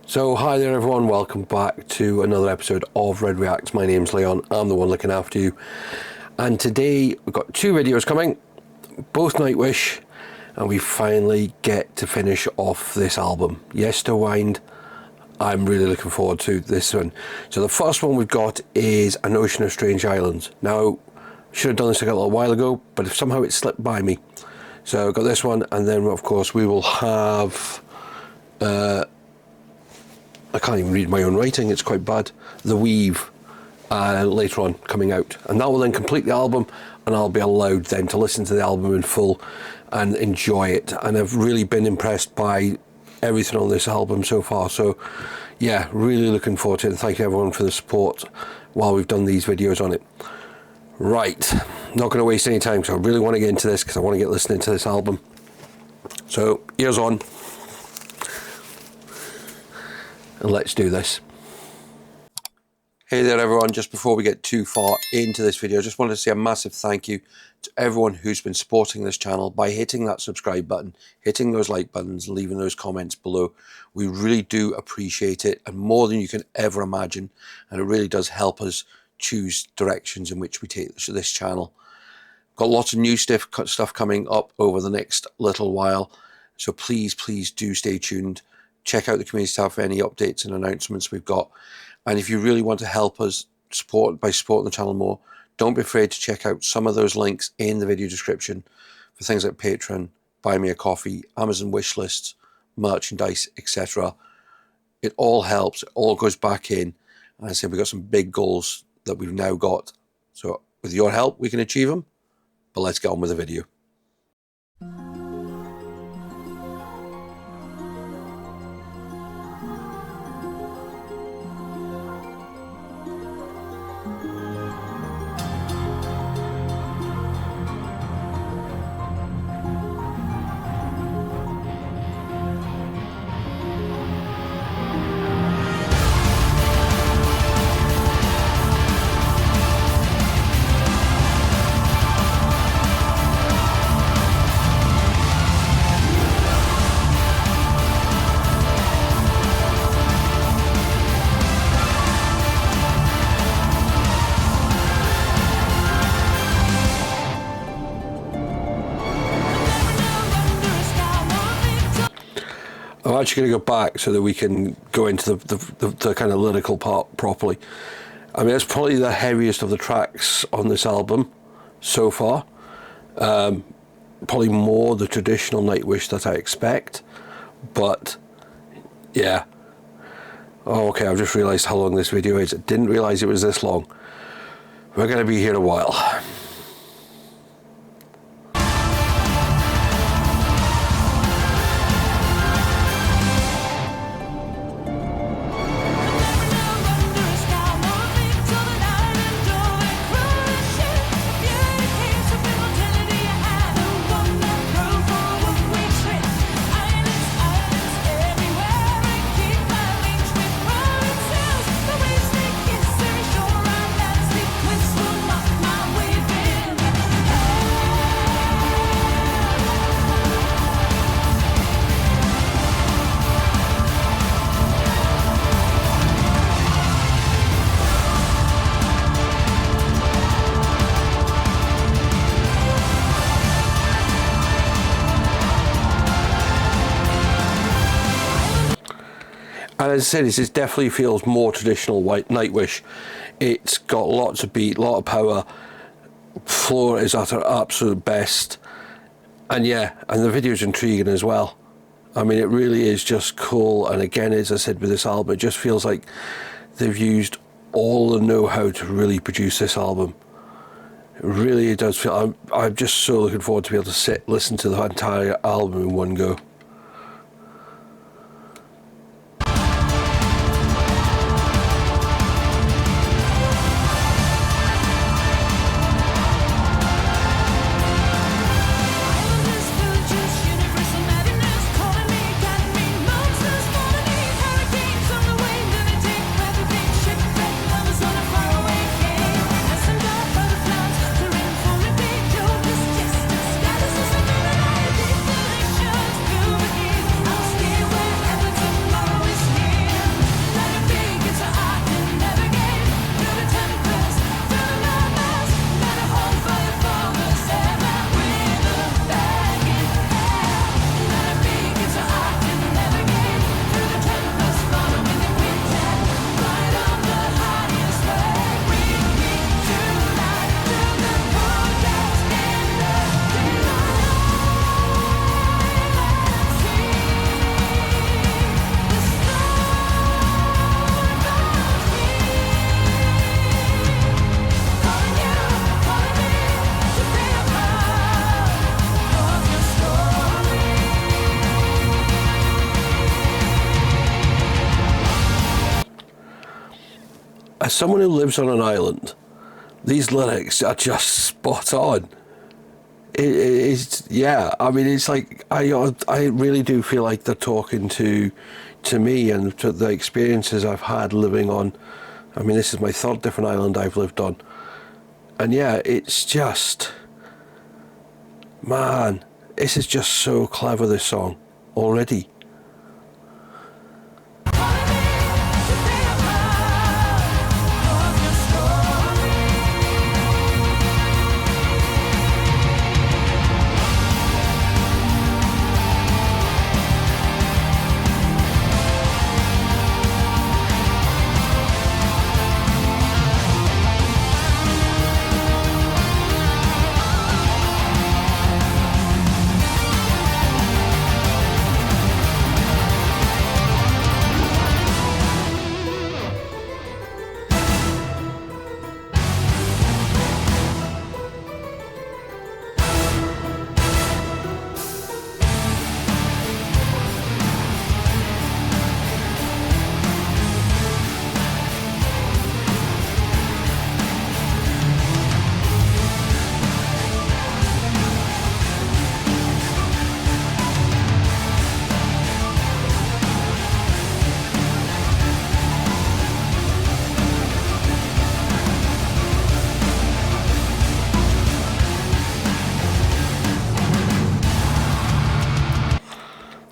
So hi there everyone, welcome back to another episode of Red Reacts. My name's Leon, I'm the one looking after you. And today we've got two videos coming, both Nightwish, and we finally get to finish off this album, Yesterwynde. I'm really looking forward to this one. So the first one we've got is An Ocean of Strange Islands. Now, should have done this a little while ago, but if somehow it slipped by me. So I've got this one, and then of course we will have... I can't even read my own writing, it's quite bad. The Weave, later on coming out. And that will then complete the album, and I'll be allowed then to listen to the album in full and enjoy it. And I've really been impressed by everything on this album so far. So yeah, really looking forward to it. And thank you everyone for the support while we've done these videos on it. Right, not going to waste any time because I really want to get into this because I want to get listening to this album. So ears on. And let's do this. Hey there everyone, just before we get too far into this video, I just wanted to say a massive thank you to everyone who's been supporting this channel by hitting that subscribe button, hitting those like buttons, leaving those comments below. We really do appreciate it, and more than you can ever imagine, and it really does help us choose directions in which we take this channel. Got lots of new stuff coming up over the next little while, so please do stay tuned. Check out the community tab for any updates and announcements we've got. And if you really want to help us by supporting the channel more, don't be afraid to check out some of those links in the video description for things like Patreon, Buy Me a Coffee, Amazon wish lists, merchandise, etc. It all helps, it all goes back in. And I said we've got some big goals that we've now got. So with your help, we can achieve them. But let's get on with the video. I'm actually going to go back so that we can go into the kind of lyrical part properly. I mean, it's probably the heaviest of the tracks on this album so far. Probably more the traditional Nightwish that I expect. But, yeah. Oh, okay, I've just realised how long this video is. I didn't realise it was this long. We're going to be here a while. And as I said, it definitely feels more traditional Nightwish. It's got lots of beat, a lot of power. Floor is at her absolute best. And yeah, and the video's intriguing as well. I mean, it really is just cool. And again, as I said with this album, it just feels like they've used all the know-how to really produce this album. It really does feel... I'm just so looking forward to be able to listen to the entire album in one go. as someone who lives on an island, these lyrics are just spot on. It's, yeah, I mean, it's like, I really do feel like they're talking to me and to the experiences I've had living on. I mean, this is my third different island I've lived on. And yeah, it's just, man, this is just so clever, this song, already.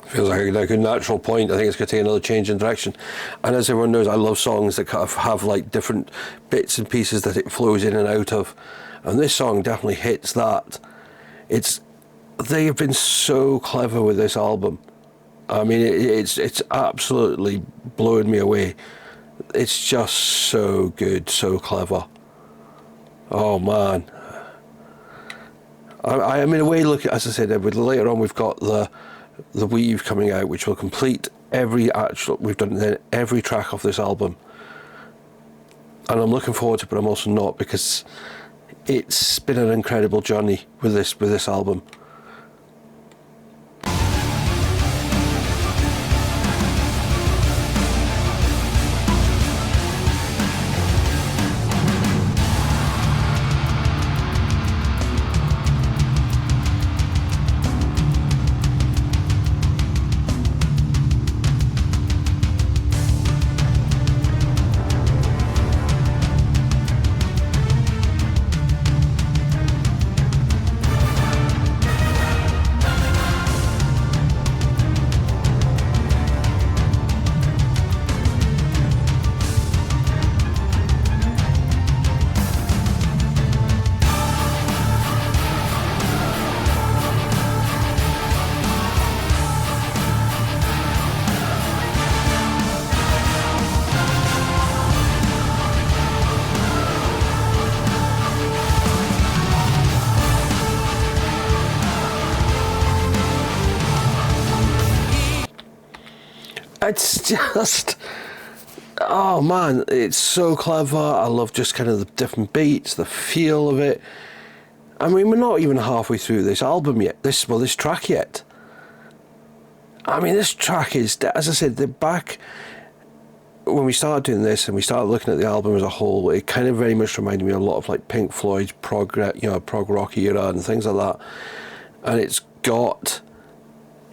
Feels like a good natural point. I think it's going to take another change in direction. And as everyone knows, I love songs that kind of have like different bits and pieces that it flows in and out of. And this song definitely hits that. They have been so clever with this album. I mean, it's absolutely blowing me away. It's just so good, so clever. Oh man. I mean, a way to look at, as I said, later on we've got the Weave coming out, which will complete we've done every track of this album, and I'm looking forward to it, but I'm also not, because it's been an incredible journey with this album. It's just, oh man, it's so clever. I love just kind of the different beats, the feel of it. I mean, we're not even halfway through this album yet, this track yet. I mean, this track is, as I said, back when we started doing this and we started looking at the album as a whole, it kind of very much reminded me a lot of like Pink Floyd's prog rock era and things like that. And it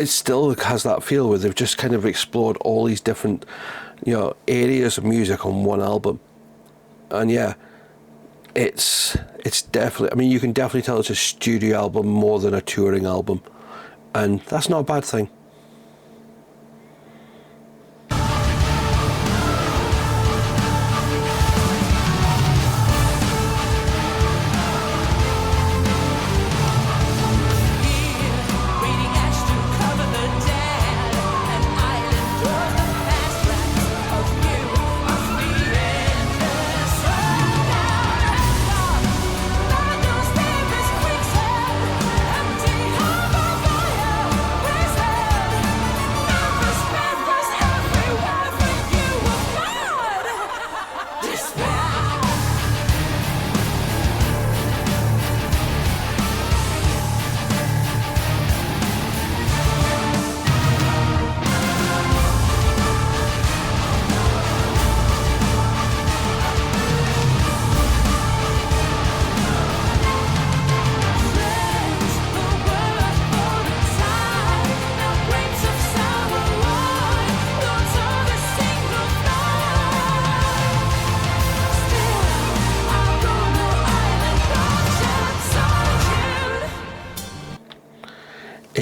still has that feel where they've just kind of explored all these different, areas of music on one album. And yeah, it's definitely, I mean, you can definitely tell it's a studio album more than a touring album. And that's not a bad thing.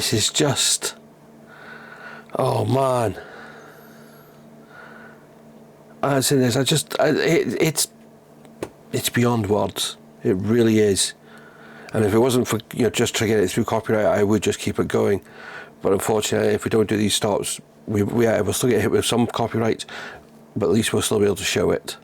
this is just, oh man. As in this, it's beyond words. It really is. And if it wasn't for just triggering it through copyright, I would just keep it going. But unfortunately, if we don't do these stops, we'll still get hit with some copyright, but at least we'll still be able to show it.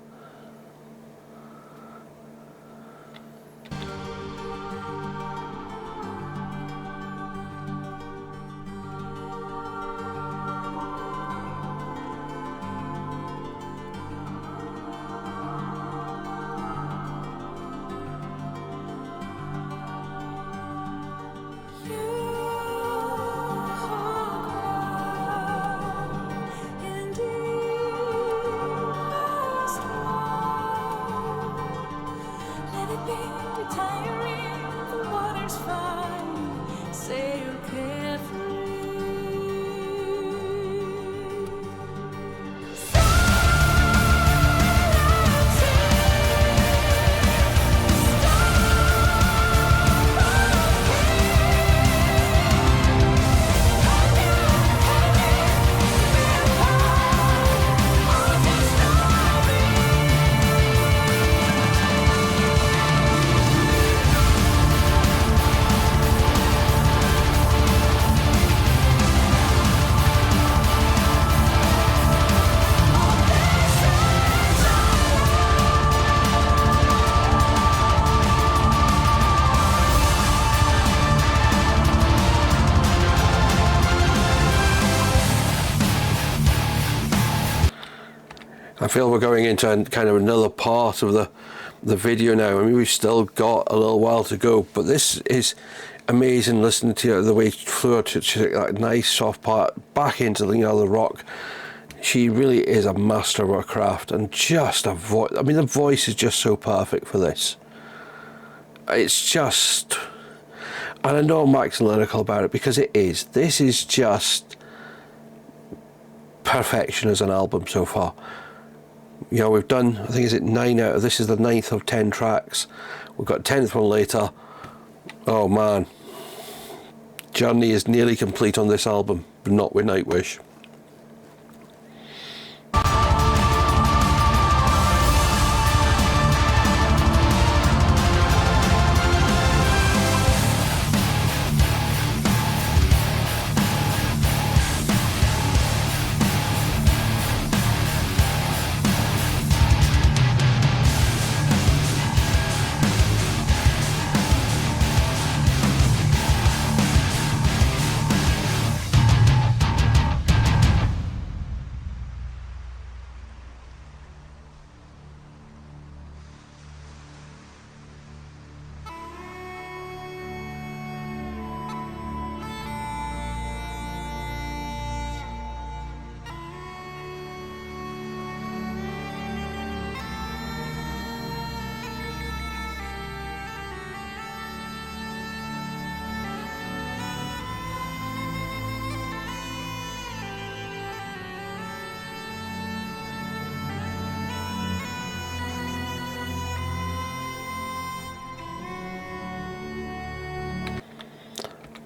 I feel we're going into kind of another part of the video now. I mean, we've still got a little while to go, but this is amazing listening to the way she flew to that nice soft part back into the rock. She really is a master of her craft, and just a voice. I mean, the voice is just so perfect for this. It's just, and I know I'm waxing lyrical about it because it is. This is just perfection as an album so far. We've done, I think, is it 9 out of, this is the 9th of 10 tracks. We've got 10th one later. Oh man. Journey is nearly complete on this album, but not with Nightwish.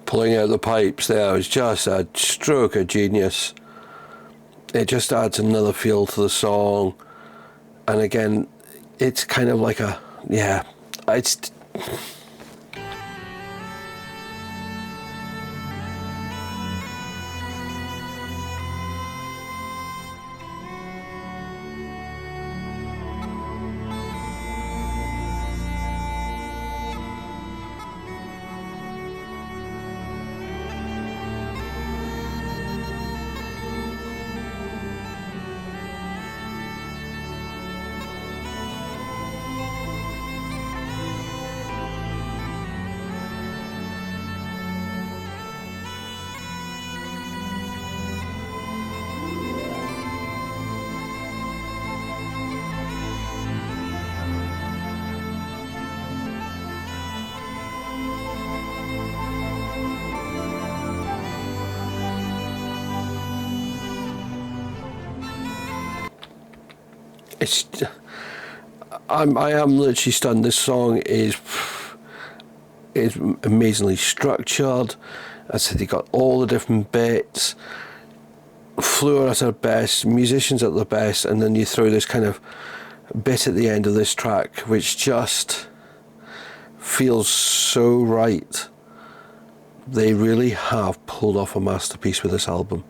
Pulling out the pipes there is just a stroke of genius. It just adds another feel to the song, and again, it's kind of like a, yeah, it's I am literally stunned. This song is amazingly structured. I said, you got all the different bits, Fluor at their best, musicians at their best, and then you throw this kind of bit at the end of this track which just feels so right. They really have pulled off a masterpiece with this album.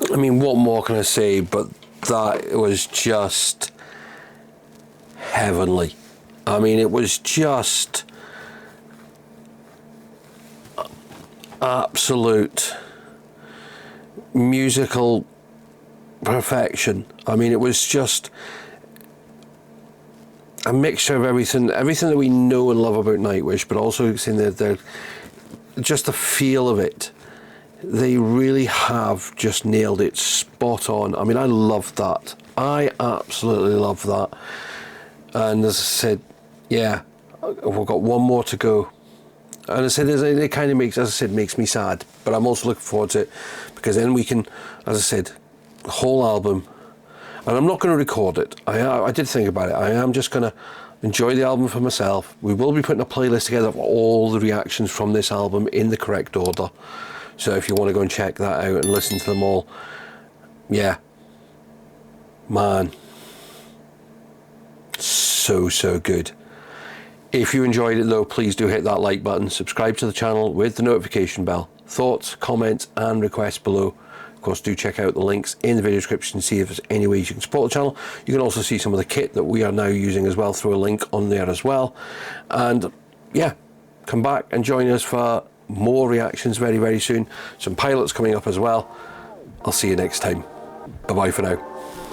I mean, what more can I say, but that was just heavenly. I mean, it was just absolute musical perfection. I mean, it was just a mixture of everything that we know and love about Nightwish, but also seeing that just the feel of it. They really have just nailed it spot on. I mean, I love that. I absolutely love that. And as I said, yeah, we've got one more to go. And I said, it kind of makes, as I said, makes me sad. But I'm also looking forward to it, because then we can, as I said, the whole album. And I'm not going to record it. I did think about it. I am just going to enjoy the album for myself. We will be putting a playlist together of all the reactions from this album in the correct order. So if you want to go and check that out and listen to them all, yeah, man, so good. If you enjoyed it though, please do hit that like button, subscribe to the channel with the notification bell. Thoughts, comments and requests below. Of course, do check out the links in the video description to see if there's any ways you can support the channel. You can also see some of the kit that we are now using as well through a link on there as well. And yeah, come back and join us for more reactions very soon. Some pilots coming up as well. I'll see you next time. Bye bye for now.